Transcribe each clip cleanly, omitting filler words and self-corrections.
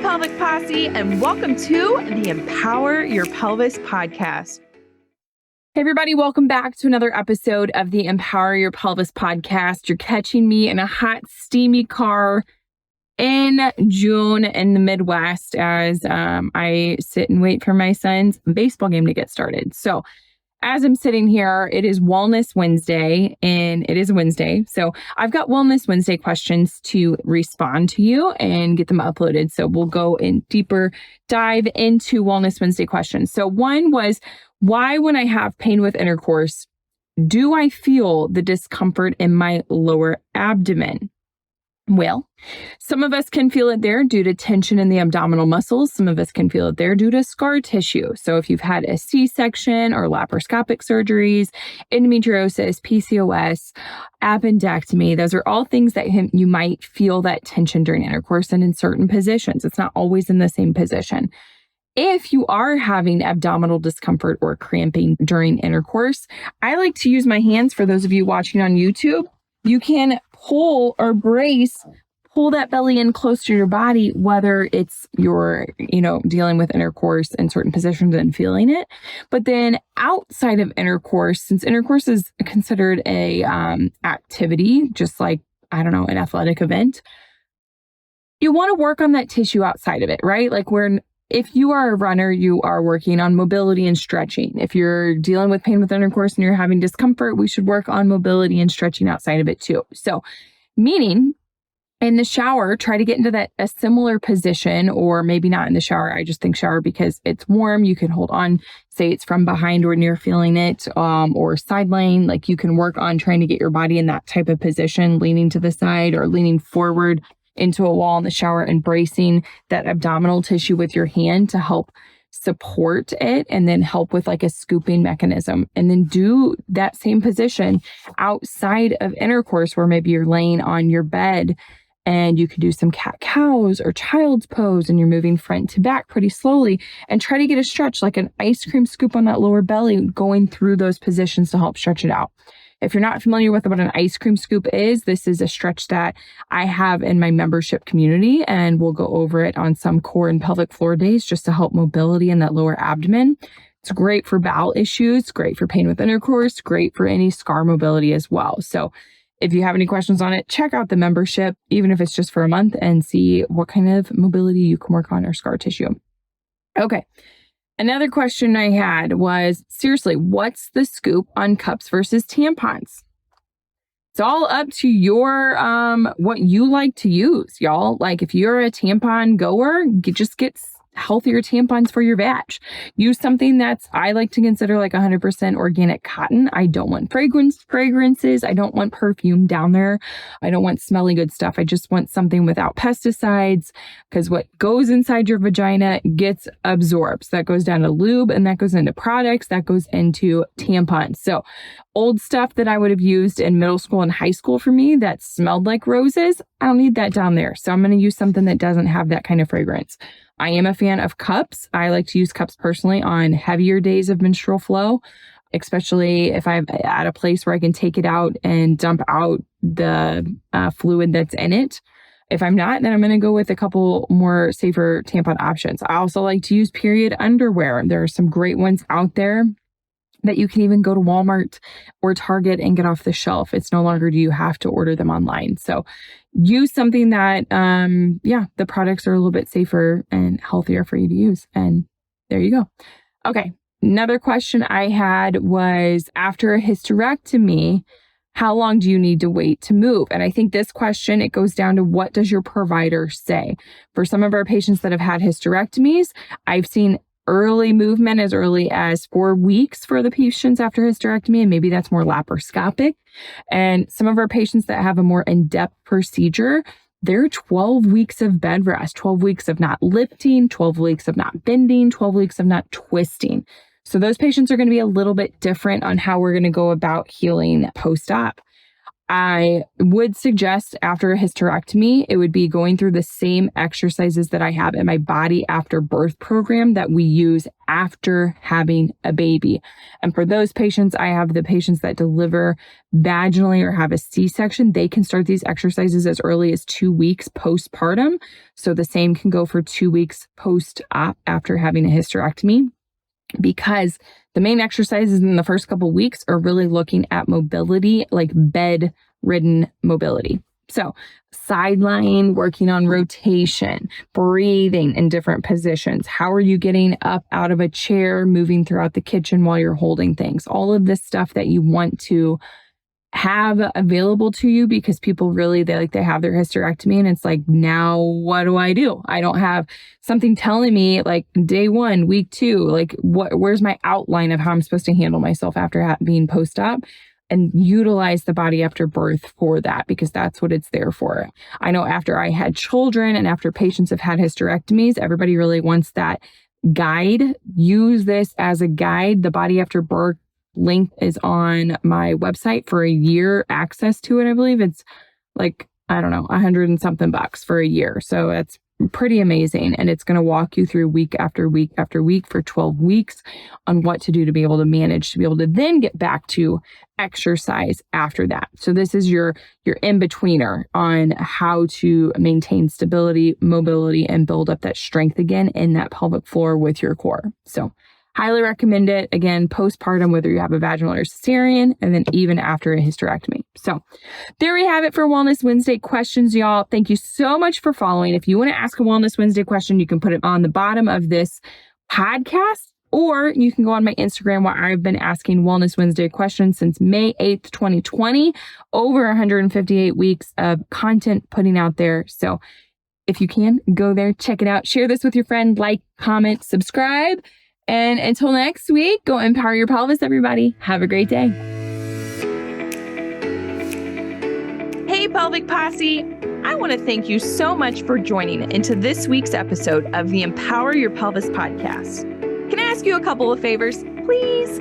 Pelvic Posse, and welcome to the Empower Your Pelvis Podcast. Hey everybody, welcome back to another episode of the Empower Your Pelvis Podcast. You're catching me in a hot, steamy car in June in the Midwest as I sit and wait for my son's baseball game to get started. So as I'm sitting here, it is Wellness Wednesday, and it is a Wednesday. So I've got Wellness Wednesday questions to respond to you and get them uploaded. So we'll go in deeper dive into Wellness Wednesday questions. So one was, why when I have pain with intercourse, do I feel the discomfort in my lower abdomen? Well, some of us can feel it there due to tension in the abdominal muscles. Some of us can feel it there due to scar tissue. So if you've had a C-section or laparoscopic surgeries, endometriosis, PCOS, appendectomy, those are all things that you might feel that tension during intercourse and in certain positions. It's not always in the same position. If you are having abdominal discomfort or cramping during intercourse, I like to use my hands. For those of you watching on YouTube, you can pull or pull that belly in close to your body, whether it's you're, dealing with intercourse in certain positions and feeling it. But then outside of intercourse, since intercourse is considered a activity, just like, an athletic event, you want to work on that tissue outside of it, right? Like if you are a runner, you are working on mobility and stretching. If you're dealing with pain with intercourse and you're having discomfort, we should work on mobility and stretching outside of it too. So meaning in the shower, try to get into a similar position, or maybe not in the shower. I just think shower because it's warm. You can hold on, say it's from behind when you're feeling it, or sideline. Like you can work on trying to get your body in that type of position, leaning to the side or leaning forward into a wall in the shower and bracing that abdominal tissue with your hand to help support it, and then help with like a scooping mechanism. And then do that same position outside of intercourse, where maybe you're laying on your bed and you could do some cat-cows or child's pose, and you're moving front to back pretty slowly, and try to get a stretch like an ice cream scoop on that lower belly, going through those positions to help stretch it out. If you're not familiar with what an ice cream scoop is, this is a stretch that I have in my membership community, and we'll go over it on some core and pelvic floor days just to help mobility in that lower abdomen. It's great for bowel issues, great for pain with intercourse, great for any scar mobility as well. So if you have any questions on it, check out the membership, even if it's just for a month, and see what kind of mobility you can work on or scar tissue. Okay. Another question I had was, seriously, what's the scoop on cups versus tampons? It's all up to your, what you like to use, y'all. Like if you're a tampon goer, just get healthier tampons for your vag. Use something I like to consider like 100% organic cotton. I don't want fragrances. I don't want perfume down there. I don't want smelly good stuff. I just want something without pesticides, because what goes inside your vagina gets absorbed. So that goes down to lube, and that goes into products, that goes into tampons. So old stuff that I would have used in middle school and high school for me that smelled like roses, I don't need that down there. So I'm going to use something that doesn't have that kind of fragrance. I am a fan of cups. I like to use cups personally on heavier days of menstrual flow, especially if I'm at a place where I can take it out and dump out the fluid that's in it. If I'm not, then I'm going to go with a couple more safer tampon options. I also like to use period underwear. There are some great ones out there that you can even go to Walmart or Target and get off the shelf. It's no longer do you have to order them online. So use something that, the products are a little bit safer and healthier for you to use. And there you go. Okay. Another question I had was, after a hysterectomy, how long do you need to wait to move? And I think this question, it goes down to, what does your provider say? For some of our patients that have had hysterectomies, I've seen early movement as early as 4 weeks for the patients after hysterectomy, and maybe that's more laparoscopic. And some of our patients that have a more in-depth procedure, they're 12 weeks of bed rest, 12 weeks of not lifting, 12 weeks of not bending, 12 weeks of not twisting. So those patients are going to be a little bit different on how we're going to go about healing post-op. I would suggest after a hysterectomy, it would be going through the same exercises that I have in my Body After Birth program that we use after having a baby. And for those patients, I have the patients that deliver vaginally or have a C-section. They can start these exercises as early as 2 weeks postpartum. So the same can go for 2 weeks post-op after having a hysterectomy, because the main exercises in the first couple of weeks are really looking at mobility, like bedridden mobility. So side lying, working on rotation, breathing in different positions. How are you getting up out of a chair, moving throughout the kitchen while you're holding things? All of this stuff that you want to have available to you, because people really, they have their hysterectomy and it's like, now what do? I don't have something telling me like day 1, week 2, like where's my outline of how I'm supposed to handle myself after being post-op, and utilize the Body After Birth for that, because that's what it's there for. I know after I had children and after patients have had hysterectomies, everybody really wants that guide. Use this as a guide. The Body After Birth link is on my website for a year access to it. I believe it's like, I don't know, $100 and something for a year. So it's pretty amazing. And it's going to walk you through week after week after week for 12 weeks on what to do to be able to manage, to be able to then get back to exercise after that. So this is your in-betweener on how to maintain stability, mobility, and build up that strength again in that pelvic floor with your core. So highly recommend it. Again, postpartum, whether you have a vaginal or cesarean, and then even after a hysterectomy. So there we have it for Wellness Wednesday questions, y'all. Thank you so much for following. If you want to ask a Wellness Wednesday question, you can put it on the bottom of this podcast, or you can go on my Instagram, where I've been asking Wellness Wednesday questions since May 8th, 2020, over 158 weeks of content putting out there. So if you can, go there, check it out, share this with your friend, like, comment, subscribe. And until next week, go empower your pelvis, everybody. Have a great day. Hey, Pelvic Posse. I want to thank you so much for joining into this week's episode of the Empower Your Pelvis Podcast. Can I ask you a couple of favors, please?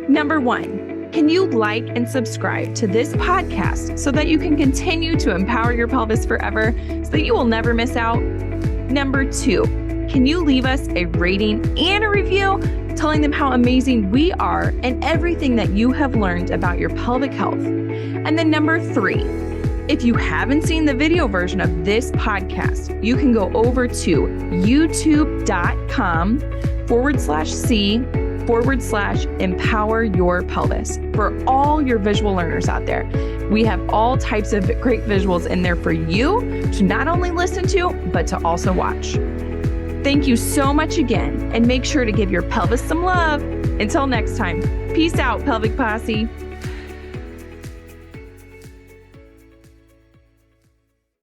Number 1, can you like and subscribe to this podcast so that you can continue to empower your pelvis forever, so that you will never miss out? Number 2, can you leave us a rating and a review telling them how amazing we are and everything that you have learned about your pelvic health? And then number 3, if you haven't seen the video version of this podcast, you can go over to youtube.com/C/Empower Your Pelvis for all your visual learners out there. We have all types of great visuals in there for you to not only listen to, but to also watch. Thank you so much again, and make sure to give your pelvis some love. Until next time, peace out, Pelvic Posse.